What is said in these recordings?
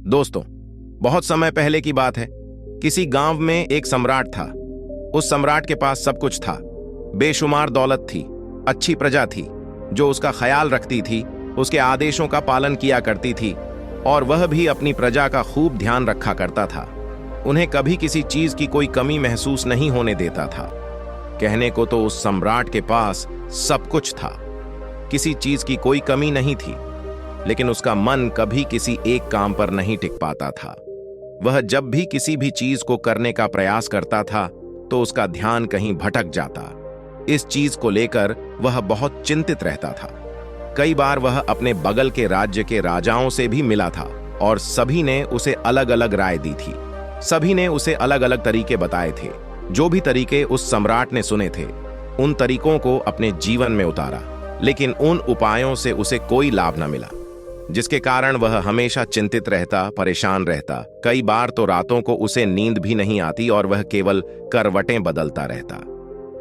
दोस्तों, बहुत समय पहले की बात है। किसी गांव में एक सम्राट था। उस सम्राट के पास सब कुछ था। बेशुमार दौलत थी, अच्छी प्रजा थी जो उसका ख्याल रखती थी, उसके आदेशों का पालन किया करती थी और वह भी अपनी प्रजा का खूब ध्यान रखा करता था। उन्हें कभी किसी चीज की कोई कमी महसूस नहीं होने देता था। कहने को तो उस सम्राट के पास सब कुछ था, किसी चीज की कोई कमी नहीं थी, लेकिन उसका मन कभी किसी एक काम पर नहीं टिक पाता था। वह जब भी किसी भी चीज को करने का प्रयास करता था तो उसका ध्यान कहीं भटक जाता। इस चीज को लेकर वह बहुत चिंतित रहता था। कई बार वह अपने बगल के राज्य के राजाओं से भी मिला था और सभी ने उसे अलग अलग राय दी थी। सभी ने उसे अलग अलग तरीके बताए थे। जो भी तरीके उस सम्राट ने सुने थे, उन तरीकों को अपने जीवन में उतारा, लेकिन उन उपायों से उसे कोई लाभ न मिला, जिसके कारण वह हमेशा चिंतित रहता, परेशान रहता। कई बार तो रातों को उसे नींद भी नहीं आती और वह केवल करवटें बदलता रहता।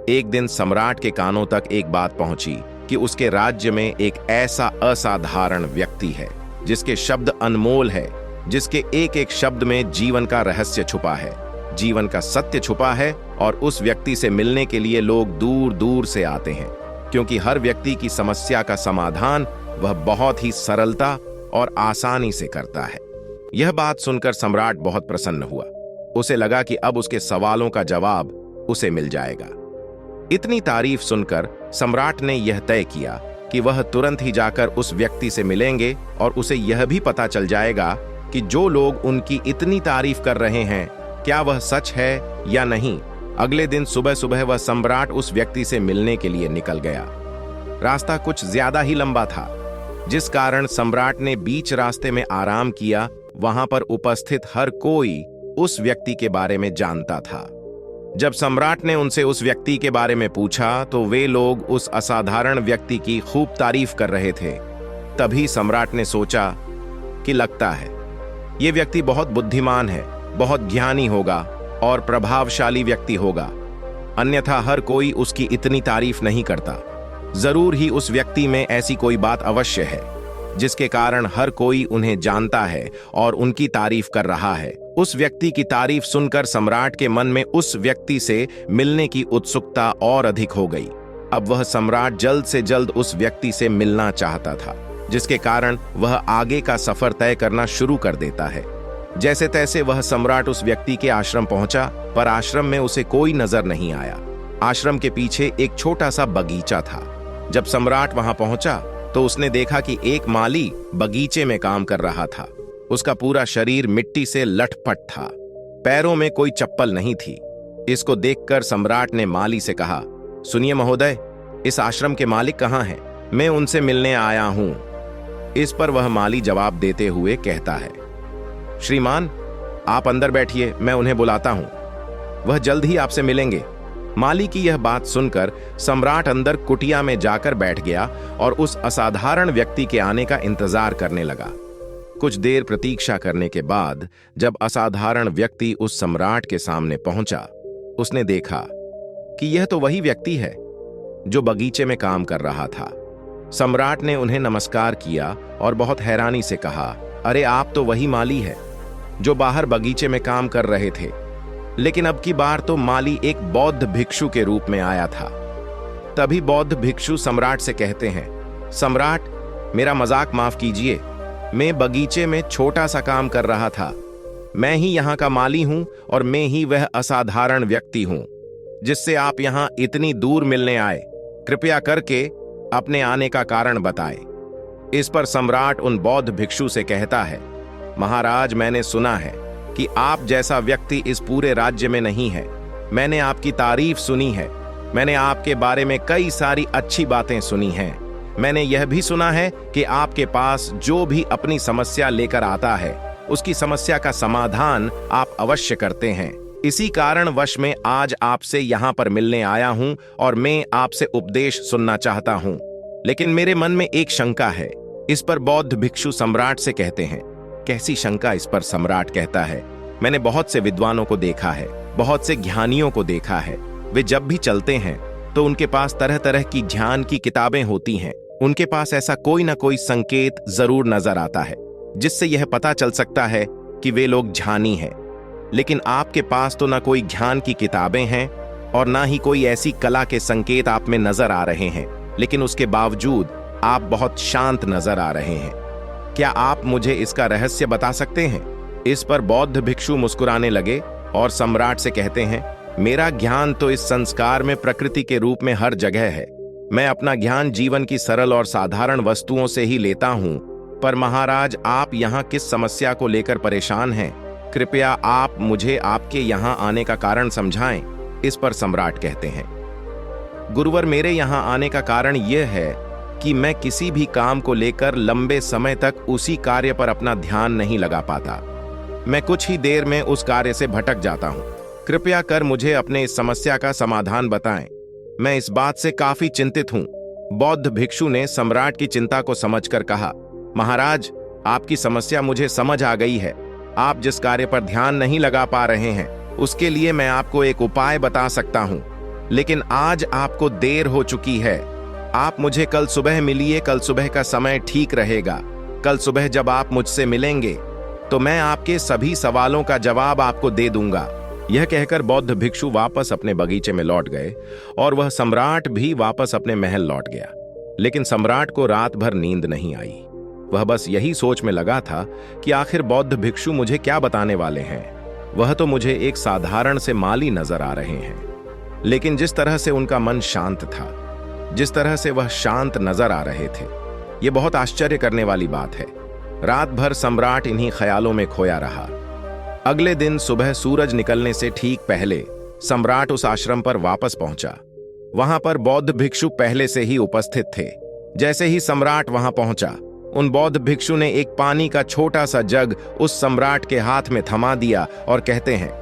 एक दिन सम्राट के कानों तक एक बात पहुंची कि उसके राज्य में एक ऐसा असाधारण व्यक्ति है जिसके शब्द अनमोल है, जिसके एक एक शब्द में जीवन का रहस्य छुपा है, जीवन का सत्य छुपा है। और उस व्यक्ति से मिलने के लिए लोग दूर दूर से आते हैं, क्योंकि हर व्यक्ति की समस्या का समाधान वह बहुत ही सरलता और आसानी से करता है। यह बात सुनकर सम्राट बहुत प्रसन्न हुआ। उसे लगा कि अब उसके सवालों का जवाब उसे मिल जाएगा। इतनी तारीफ सुनकर सम्राट ने यह तय किया कि वह तुरंत ही जाकर उस व्यक्ति से मिलेंगे और उसे यह भी पता चल जाएगा कि जो लोग उनकी इतनी तारीफ कर रहे हैं, क्या वह सच है या नहीं। अगले दिन सुबह सुबह वह सम्राट उस व्यक्ति से मिलने के लिए निकल गया। रास्ता कुछ ज्यादा ही लंबा था, जिस कारण सम्राट ने बीच रास्ते में आराम किया। वहां पर उपस्थित हर कोई उस व्यक्ति के बारे में जानता था। जब सम्राट ने उनसे उस व्यक्ति के बारे में पूछा तो वे लोग उस असाधारण व्यक्ति की खूब तारीफ कर रहे थे। तभी सम्राट ने सोचा कि लगता है ये व्यक्ति बहुत बुद्धिमान है, बहुत ज्ञानी होगा और प्रभावशाली व्यक्ति होगा, अन्यथा हर कोई उसकी इतनी तारीफ नहीं करता। जरूर ही उस व्यक्ति में ऐसी कोई बात अवश्य है जिसके कारण हर कोई उन्हें जानता है और उनकी तारीफ कर रहा है। उस व्यक्ति की तारीफ सुनकर सम्राट के मन में उस व्यक्ति से मिलने की उत्सुकता और अधिक हो गई। अब वह सम्राट जल्द से जल्द उस व्यक्ति से मिलना चाहता था, जिसके कारण वह आगे का सफर तय करना शुरू कर देता है। जैसे तैसे वह सम्राट उस व्यक्ति के आश्रम पहुंचा, पर आश्रम में उसे कोई नजर नहीं आया। आश्रम के पीछे एक छोटा सा बगीचा था। जब सम्राट वहां पहुंचा तो उसने देखा कि एक माली बगीचे में काम कर रहा था। उसका पूरा शरीर मिट्टी से लटपट था, पैरों में कोई चप्पल नहीं थी। इसको देखकर सम्राट ने माली से कहा, सुनिए महोदय, इस आश्रम के मालिक कहाँ हैं? मैं उनसे मिलने आया हूं। इस पर वह माली जवाब देते हुए कहता है, श्रीमान, आप अंदर बैठिए, मैं उन्हें बुलाता हूं, वह जल्द ही आपसे मिलेंगे। माली की यह बात सुनकर सम्राट अंदर कुटिया में जाकर बैठ गया और उस असाधारण व्यक्ति के आने का इंतजार करने लगा। कुछ देर प्रतीक्षा करने के बाद जब असाधारण व्यक्ति उस सम्राट के सामने पहुंचा, उसने देखा कि यह तो वही व्यक्ति है जो बगीचे में काम कर रहा था। सम्राट ने उन्हें नमस्कार किया और बहुत हैरानी से कहा, अरे आप तो वही माली है जो बाहर बगीचे में काम कर रहे थे। लेकिन अब की बार तो माली एक बौद्ध भिक्षु के रूप में आया था। तभी बौद्ध भिक्षु सम्राट से कहते हैं, सम्राट, मेरा मजाक माफ कीजिए, मैं बगीचे में छोटा सा काम कर रहा था। मैं ही यहाँ का माली हूं और मैं ही वह असाधारण व्यक्ति हूं जिससे आप यहाँ इतनी दूर मिलने आए। कृपया करके अपने आने का कारण बताएं। इस पर सम्राट उन बौद्ध भिक्षु से कहता है, महाराज, मैंने सुना है कि आप जैसा व्यक्ति इस पूरे राज्य में नहीं है। मैंने आपकी तारीफ सुनी है, मैंने आपके बारे में कई सारी अच्छी बातें सुनी हैं। मैंने यह भी सुना है कि आपके पास जो भी अपनी समस्या लेकर आता है, उसकी समस्या का समाधान आप अवश्य करते हैं। इसी कारणवश मैं आज आपसे यहाँ पर मिलने आया हूँ और मैं आपसे उपदेश सुनना चाहता हूँ। लेकिन मेरे मन में एक शंका है। इस पर बौद्ध भिक्षु सम्राट से कहते हैं, कैसी शंका? इस पर सम्राट कहता है, मैंने बहुत से विद्वानों को देखा है, बहुत से ज्ञानियों को देखा है। वे जब भी चलते हैं तो उनके पास तरह तरह की ध्यान की किताबें होती हैं। उनके पास ऐसा कोई ना कोई संकेत जरूर नजर आता है जिससे यह पता चल सकता है कि वे लोग ज्ञानी हैं, लेकिन आपके पास तो ना कोई ज्ञान की किताबें हैं और ना ही कोई ऐसी कला के संकेत आप में नजर आ रहे हैं, लेकिन उसके बावजूद आप बहुत शांत नजर आ रहे हैं। क्या आप मुझे इसका रहस्य बता सकते हैं? इस पर बौद्ध भिक्षु मुस्कुराने लगे और सम्राट से कहते हैं, मेरा ज्ञान तो इस संस्कार में प्रकृति के रूप में हर जगह है। मैं अपना ज्ञान जीवन की सरल और साधारण वस्तुओं से ही लेता हूं। पर महाराज, आप यहाँ किस समस्या को लेकर परेशान हैं? कृपया आप मुझे आपके यहाँ आने का कारण समझाएं। इस पर सम्राट कहते हैं, गुरुवर, मेरे यहाँ आने का कारण यह है कि मैं किसी भी काम को लेकर लंबे समय तक उसी कार्य पर अपना ध्यान नहीं लगा पाता। मैं कुछ ही देर में उस कार्य से भटक जाता हूँ। कृपया कर मुझे अपने इस समस्या का समाधान बताएं। मैं इस बात से काफी चिंतित हूँ। बौद्ध भिक्षु ने सम्राट की चिंता को समझकर कहा, महाराज, आपकी समस्या मुझे समझ आ गई है। आप जिस कार्य पर ध्यान नहीं लगा पा रहे हैं, उसके लिए मैं आपको एक उपाय बता सकता हूँ, लेकिन आज आपको देर हो चुकी है। आप मुझे कल सुबह मिलिए। कल सुबह का समय ठीक रहेगा। कल सुबह जब आप मुझसे मिलेंगे तो मैं आपके सभी सवालों का जवाब आपको दे दूंगा। यह कहकर बौद्ध भिक्षु वापस अपने बगीचे में लौट गए और वह सम्राट भी वापस अपने महल लौट गया। लेकिन सम्राट को रात भर नींद नहीं आई। वह बस यही सोच में लगा था कि आखिर बौद्ध भिक्षु मुझे क्या बताने वाले हैं। वह तो मुझे एक साधारण से माली नजर आ रहे हैं, लेकिन जिस तरह से उनका मन शांत था, जिस तरह से वह शांत नजर आ रहे थे, यह बहुत आश्चर्य करने वाली बात है। रात भर सम्राट इन्हीं ख्यालों में खोया रहा। अगले दिन सुबह सूरज निकलने से ठीक पहले सम्राट उस आश्रम पर वापस पहुंचा। वहां पर बौद्ध भिक्षु पहले से ही उपस्थित थे। जैसे ही सम्राट वहां पहुंचा, उन बौद्ध भिक्षु ने एक पानी का छोटा सा जग उस सम्राट के हाथ में थमा दिया और कहते हैं,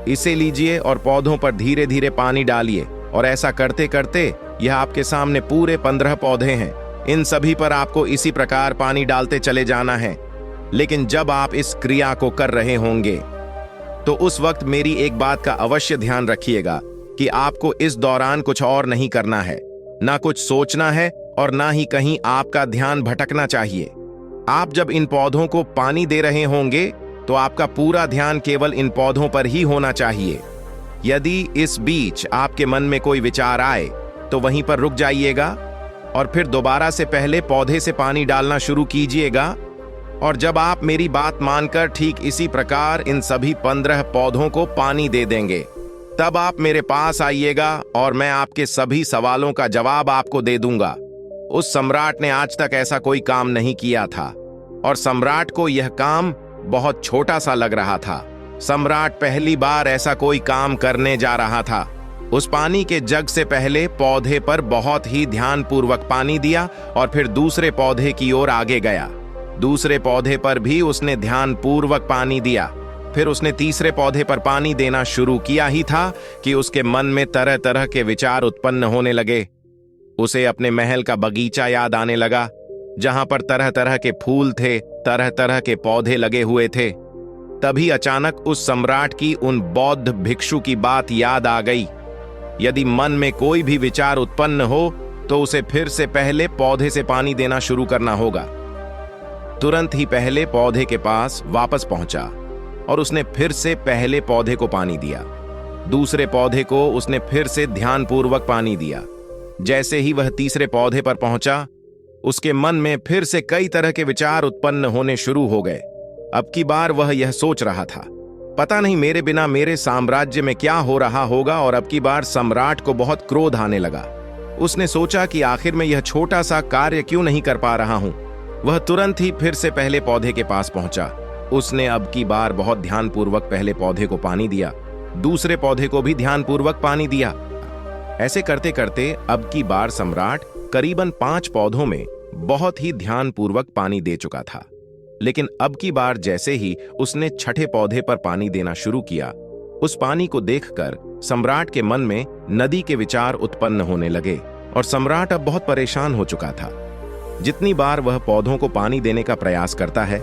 इसे लीजिए और पौधों पर धीरे धीरे पानी डालिए। और ऐसा करते करते यह आपके सामने पूरे 15 पौधे हैं। इन सभी पर आपको इसी प्रकार पानी डालते चले जाना है। लेकिन जब आप इस क्रिया को कर रहे होंगे तो उस वक्त मेरी एक बात का अवश्य ध्यान रखिएगा कि आपको इस दौरान कुछ और नहीं करना है, ना कुछ सोचना है और ना ही कहीं आपका ध्यान भटकना चाहिए। आप जब इन पौधों को पानी दे रहे होंगे तो आपका पूरा ध्यान केवल इन पौधों पर ही होना चाहिए। यदि इस बीच आपके मन में कोई विचार आए तो वहीं पर रुक जाइएगा और फिर दोबारा से पहले पौधे से पानी डालना शुरू कीजिएगा। और जब आप मेरी बात मानकर ठीक इसी प्रकार इन सभी 15 पौधों को पानी दे देंगे, तब आप मेरे पास आइएगा और मैं आपके सभी सवालों का जवाब आपको दे दूंगा। उस सम्राट ने आज तक ऐसा कोई काम नहीं किया था और सम्राट को यह काम बहुत छोटा सा लग रहा था। सम्राट पहली बार ऐसा कोई काम करने जा रहा था। उस पानी के जग से पहले पौधे पर बहुत ही ध्यानपूर्वक पानी दिया और फिर दूसरे पौधे की ओर आगे गया। दूसरे पौधे पर भी उसने ध्यानपूर्वक पानी दिया। फिर उसने तीसरे पौधे पर पानी देना शुरू किया ही था कि उसके मन में तरह तरह के विचार उत्पन्न होने लगे। उसे अपने महल का बगीचा याद आने लगा, जहां पर तरह तरह के फूल थे, तरह तरह के पौधे लगे हुए थे। तभी अचानक उस सम्राट की उन बौद्ध भिक्षु की बात याद आ गई। यदि मन में कोई भी विचार उत्पन्न हो तो उसे फिर से पहले पौधे से पानी देना शुरू करना होगा। तुरंत ही पहले पौधे के पास वापस पहुंचा और उसने फिर से पहले पौधे को पानी दिया। दूसरे पौधे को उसने फिर से ध्यानपूर्वक पानी दिया। जैसे ही वह तीसरे पौधे पर पहुंचा, उसके मन में फिर से कई तरह के विचार उत्पन्न होने शुरू हो गए। अब की बार वह यह सोच रहा था, पता नहीं मेरे बिना मेरे साम्राज्य में क्या हो रहा होगा। और अब की बार सम्राट को बहुत क्रोध आने लगा। उसने सोचा कि आखिर मैं यह छोटा सा कार्य क्यों नहीं कर पा रहा हूं। वह तुरंत ही फिर से पहले पौधे के पास पहुंचा। उसने अब की बार बहुत ध्यानपूर्वक पहले पौधे को पानी दिया, दूसरे पौधे को भी ध्यानपूर्वक पानी दिया। ऐसे करते करते अब की बार सम्राट करीबन 5 पौधों में बहुत ही ध्यानपूर्वक पानी दे चुका था। लेकिन अब की बार जैसे ही उसने छठे पौधे पर पानी देना शुरू किया, उस पानी को देखकर सम्राट के मन में नदी के विचार उत्पन्न होने लगे और सम्राट अब बहुत परेशान हो चुका था। जितनी बार वह पौधों को पानी देने का प्रयास करता है,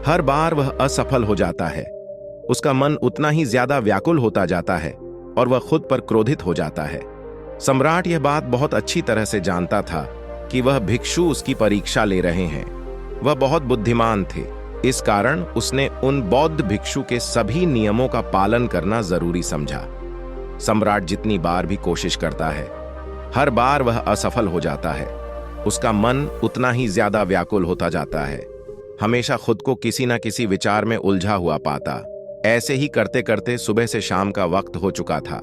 हर बार वह असफल हो जाता है। उसका मन उतना ही ज्यादा व्याकुल होता जाता है और वह खुद पर क्रोधित हो जाता है। सम्राट यह बात बहुत अच्छी तरह से जानता था कि वह भिक्षु उसकी परीक्षा ले रहे हैं। वह बहुत बुद्धिमान थे इस कारण उसने उन बौद्ध भिक्षु के सभी नियमों का पालन करना जरूरी समझा। सम्राट जितनी बार भी कोशिश करता है, हर बार वह असफल हो जाता है। उसका मन उतना ही ज्यादा व्याकुल होता जाता है, हमेशा खुद को किसी न किसी विचार में उलझा हुआ पाता। ऐसे ही करते करते सुबह से शाम का वक्त हो चुका था,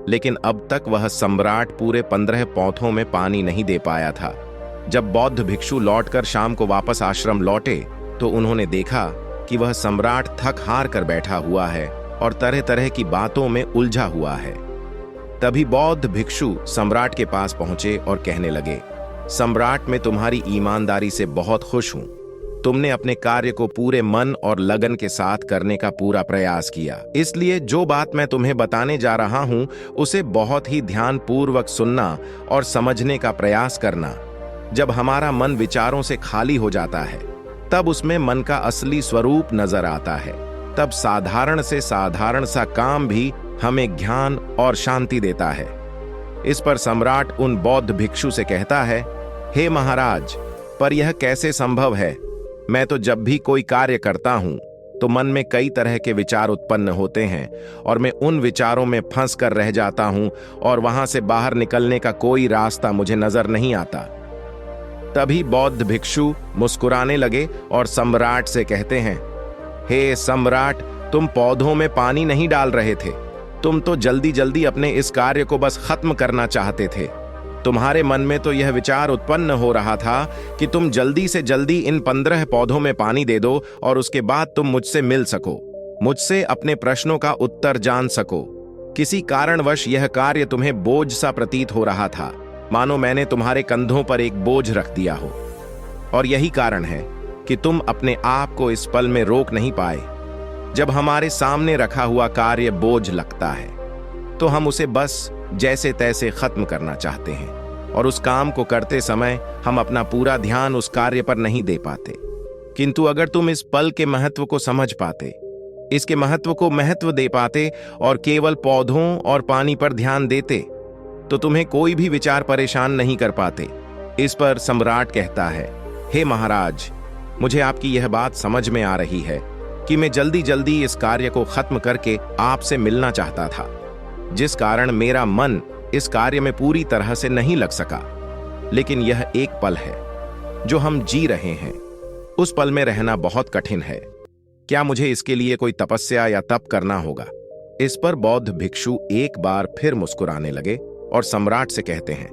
लेकिन अब तक वह सम्राट पूरे 15 पौधों में पानी नहीं दे पाया था। जब बौद्ध भिक्षु लौटकर शाम को वापस आश्रम लौटे तो उन्होंने देखा कि वह सम्राट थक हार कर बैठा हुआ है और तरह तरह की बातों में उलझा हुआ है। तभी बौद्ध भिक्षु सम्राट के पास पहुंचे और कहने लगे, सम्राट, मैं तुम्हारी ईमानदारी से बहुत खुश हूं। तुमने अपने कार्य को पूरे मन और लगन के साथ करने का पूरा प्रयास किया, इसलिए जो बात मैं तुम्हें बताने जा रहा हूं उसे बहुत ही ध्यानपूर्वक सुनना और समझने का प्रयास करना। जब हमारा मन विचारों से खाली हो जाता है, तब उसमें मन का असली स्वरूप नजर आता है। तब साधारण से साधारण सा काम भी हमें ज्ञान और शांति देता है। इस पर सम्राट उन बौद्ध भिक्षु से कहता है, हे महाराज, पर यह कैसे संभव है? मैं तो जब भी कोई कार्य करता हूं तो मन में कई तरह के विचार उत्पन्न होते हैं और मैं उन विचारों में फंस कर रह जाता हूं और वहां से बाहर निकलने का कोई रास्ता मुझे नजर नहीं आता। तभी बौद्ध भिक्षु मुस्कुराने लगे और सम्राट से कहते हैं, हे सम्राट, तुम पौधों में पानी नहीं डाल रहे थे, तुम तो जल्दी जल्दी अपने इस कार्य को बस खत्म करना चाहते थे। तुम्हारे मन में तो यह विचार उत्पन्न हो रहा था कि तुम जल्दी से जल्दी इन 15 पौधों में पानी दे दो और उसके बाद तुम मुझसे मिल सको, मुझसे अपने प्रश्नों का उत्तर जान सको। किसी कारणवश यह कार्य तुम्हें बोझ सा प्रतीत हो रहा था, मानो मैंने तुम्हारे कंधों पर एक बोझ रख दिया हो। और यही कारण है कि तुम अपने आप को इस पल में रोक नहीं पाए। जब हमारे सामने रखा हुआ कार्य बोझ लगता है तो हम उसे बस जैसे तैसे खत्म करना चाहते हैं और उस काम को करते समय हम अपना पूरा ध्यान उस कार्य पर नहीं दे पाते। किंतु अगर तुम इस पल के महत्व को समझ पाते, इसके महत्व को महत्व दे पाते और केवल पौधों और पानी पर ध्यान देते, तो तुम्हें कोई भी विचार परेशान नहीं कर पाते। इस पर सम्राट कहता है, हे महाराज, मुझे आपकी यह बात समझ में आ रही है कि मैं जल्दी जल्दी इस कार्य को खत्म करके आपसे मिलना चाहता था, जिस कारण मेरा मन इस कार्य में पूरी तरह से नहीं लग सका। लेकिन यह एक पल है जो हम जी रहे हैं, उस पल में रहना बहुत कठिन है। क्या मुझे इसके लिए कोई तपस्या या तप करना होगा? इस पर बौद्ध भिक्षु एक बार फिर मुस्कुराने लगे और सम्राट से कहते हैं,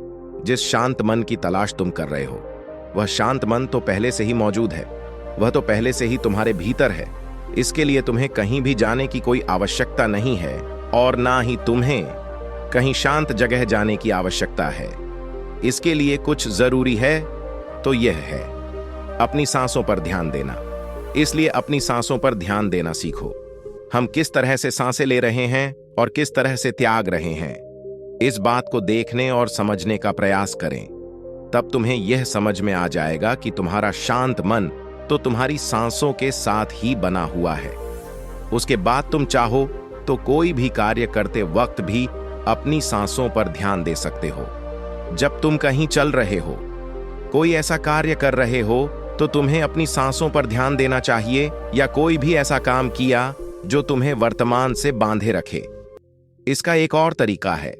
जिस शांत मन की तलाश तुम कर रहे हो, वह शांत मन तो पहले से ही मौजूद है, वह तो पहले से ही तुम्हारे भीतर है। इसके लिए तुम्हें कहीं भी जाने की कोई आवश्यकता नहीं है और ना ही तुम्हें कहीं शांत जगह जाने की आवश्यकता है। इसके लिए कुछ जरूरी है तो यह है अपनी सांसों पर ध्यान देना। इसलिए अपनी सांसों पर ध्यान देना सीखो। हम किस तरह से सांसें ले रहे हैं और किस तरह से त्याग रहे हैं, इस बात को देखने और समझने का प्रयास करें। तब तुम्हें यह समझ में आ जाएगा कि तुम्हारा शांत मन तो तुम्हारी सांसों के साथ ही बना हुआ है। उसके बाद तुम चाहो तो कोई भी कार्य करते वक्त भी अपनी सांसों पर ध्यान दे सकते हो। जब तुम कहीं चल रहे हो, कोई ऐसा कार्य कर रहे हो, तो तुम्हें अपनी सांसों पर ध्यान देना चाहिए, या कोई भी ऐसा काम किया जो तुम्हें वर्तमान से बांधे रखे। इसका एक और तरीका है,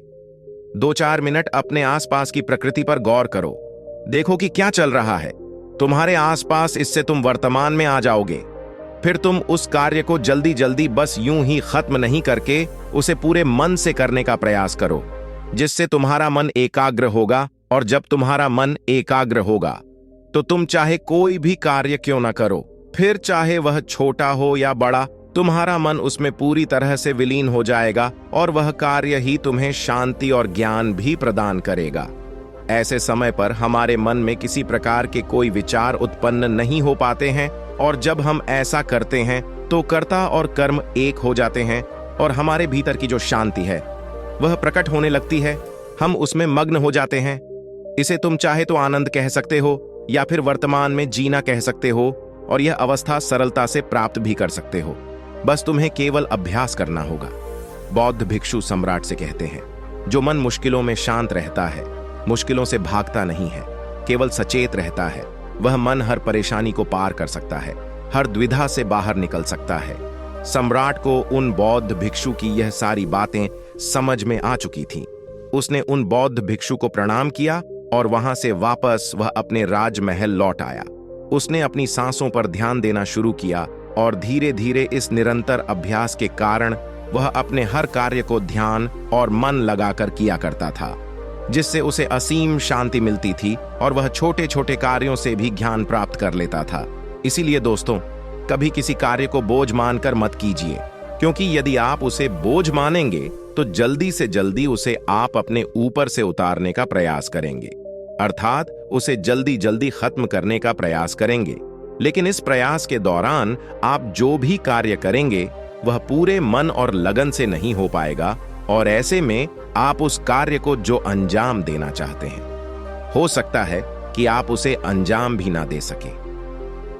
2-4 मिनट अपने आसपास की प्रकृति पर गौर करो। देखो कि क्या चल रहा है तुम्हारे आसपास, इससे तुम वर्तमान में आ जाओगे। फिर तुम उस कार्य को जल्दी जल्दी बस यूं ही खत्म नहीं करके उसे पूरे मन से करने का प्रयास करो, जिससे तुम्हारा मन एकाग्र होगा। और जब तुम्हारा मन एकाग्र होगा तो तुम चाहे कोई भी कार्य क्यों ना करो, फिर चाहे वह छोटा हो या बड़ा, तुम्हारा मन उसमें पूरी तरह से विलीन हो जाएगा और वह कार्य ही तुम्हें शांति और ज्ञान भी प्रदान करेगा। ऐसे समय पर हमारे मन में किसी प्रकार के कोई विचार उत्पन्न नहीं हो पाते हैं, और जब हम ऐसा करते हैं तो कर्ता और कर्म एक हो जाते हैं और हमारे भीतर की जो शांति है वह प्रकट होने लगती है। हम उसमें मग्न हो जाते हैं। इसे तुम चाहे तो आनंद कह सकते हो या फिर वर्तमान में जीना कह सकते हो, और यह अवस्था सरलता से प्राप्त भी कर सकते हो। बस तुम्हें केवल अभ्यास करना होगा। बौद्ध भिक्षु सम्राट से कहते हैं, जो मन मुश्किलों में शांत रहता है, मुश्किलों से भागता नहीं है, केवल सचेत रहता है, वह मन हर परेशानी को पार कर सकता है। हर द्विधा से बाहर निकल सकता है। सम्राट को उन बौद्ध भिक्षु की यह सारी बातें समझ में आ चुकी थीं। उसने उन बौद्ध भिक्षु को प्रणाम किया और वहां से वापस वह अपने राजमहल लौट आया। उसने अपनी सांसों पर ध्यान देना शुरू किया और धीरे धीरे इस निरंतर अभ्यास के कारण वह अपने हर कार्य को ध्यान और मन लगाकर किया करता था, जिससे उसे असीम शांति मिलती थी और वह छोटे छोटे कार्यों से भी ज्ञान प्राप्त कर लेता था। इसीलिए दोस्तों, कभी किसी कार्य को बोझ मानकर मत कीजिए, क्योंकि यदि आप उसे बोझ मानेंगे तो जल्दी से जल्दी उसे आप अपने ऊपर से उतारने का प्रयास करेंगे, अर्थात उसे जल्दी जल्दी खत्म करने का प्रयास करेंगे। लेकिन इस प्रयास के दौरान आप जो भी कार्य करेंगे वह पूरे मन और लगन से नहीं हो पाएगा, और ऐसे में आप उस कार्य को जो अंजाम देना चाहते हैं, हो सकता है कि आप उसे अंजाम भी ना दे सके,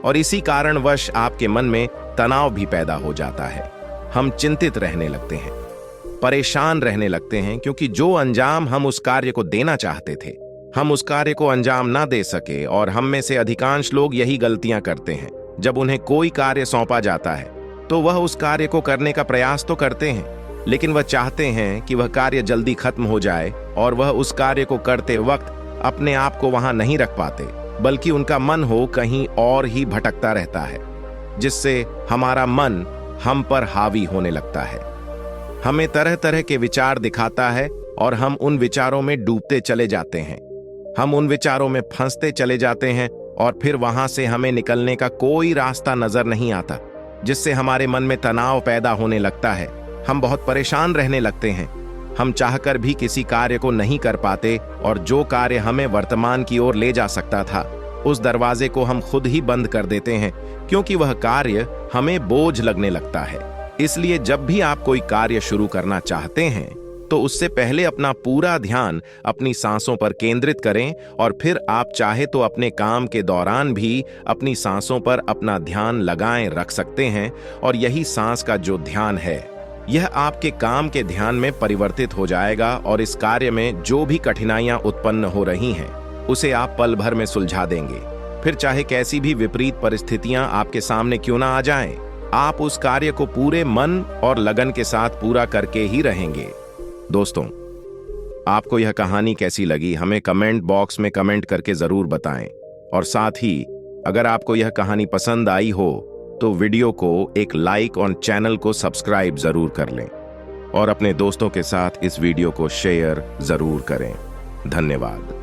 और इसी कारणवश आपके मन में तनाव भी पैदा हो जाता है। हम चिंतित रहने लगते हैं, परेशान रहने लगते हैं, क्योंकि जो अंजाम हम उस कार्य को देना चाहते थे हम उस कार्य को अंजाम ना दे सके। और हम में से अधिकांश लोग यही गलतियां करते हैं। जब उन्हें कोई कार्य सौंपा जाता है तो वह उस कार्य को करने का प्रयास तो करते हैं, लेकिन वह चाहते हैं कि वह कार्य जल्दी खत्म हो जाए, और वह उस कार्य को करते वक्त अपने आप को वहां नहीं रख पाते, बल्कि उनका मन हो कहीं और ही भटकता रहता है, जिससे हमारा मन हम पर हावी होने लगता है। हमें तरह तरह के विचार दिखाता है और हम उन विचारों में डूबते चले जाते हैं। हम उन विचारों में फंसते चले जाते हैं और फिर वहां से हमें निकलने का कोई रास्ता नजर नहीं आता, जिससे हमारे मन में तनाव पैदा होने लगता है। हम बहुत परेशान रहने लगते हैं। हम चाहकर भी किसी कार्य को नहीं कर पाते, और जो कार्य हमें वर्तमान की ओर ले जा सकता था, उस दरवाजे को हम खुद ही बंद कर देते हैं, क्योंकि वह कार्य हमें बोझ लगने लगता है। इसलिए जब भी आप कोई कार्य शुरू करना चाहते हैं तो उससे पहले अपना पूरा ध्यान अपनी सांसों पर केंद्रित करें, और फिर आप चाहे तो अपने काम के दौरान भी अपनी सांसों पर अपना ध्यान लगाएं रख सकते हैं। और यही सांस का जो ध्यान है, यह आपके काम के ध्यान में परिवर्तित हो जाएगा, और इस कार्य में जो भी कठिनाइयां उत्पन्न हो रही हैं उसे आप पल भर में सुलझा देंगे। फिर चाहे कैसी भी विपरीत परिस्थितियां आपके सामने क्यों ना आ जाएं, आप उस कार्य को पूरे मन और लगन के साथ पूरा करके ही रहेंगे। दोस्तों, आपको यह कहानी कैसी लगी हमें कमेंट बॉक्स में कमेंट करके जरूर बताएं, और साथ ही अगर आपको यह कहानी पसंद आई हो तो वीडियो को एक लाइक और चैनल को सब्सक्राइब जरूर कर लें, और अपने दोस्तों के साथ इस वीडियो को शेयर जरूर करें। धन्यवाद।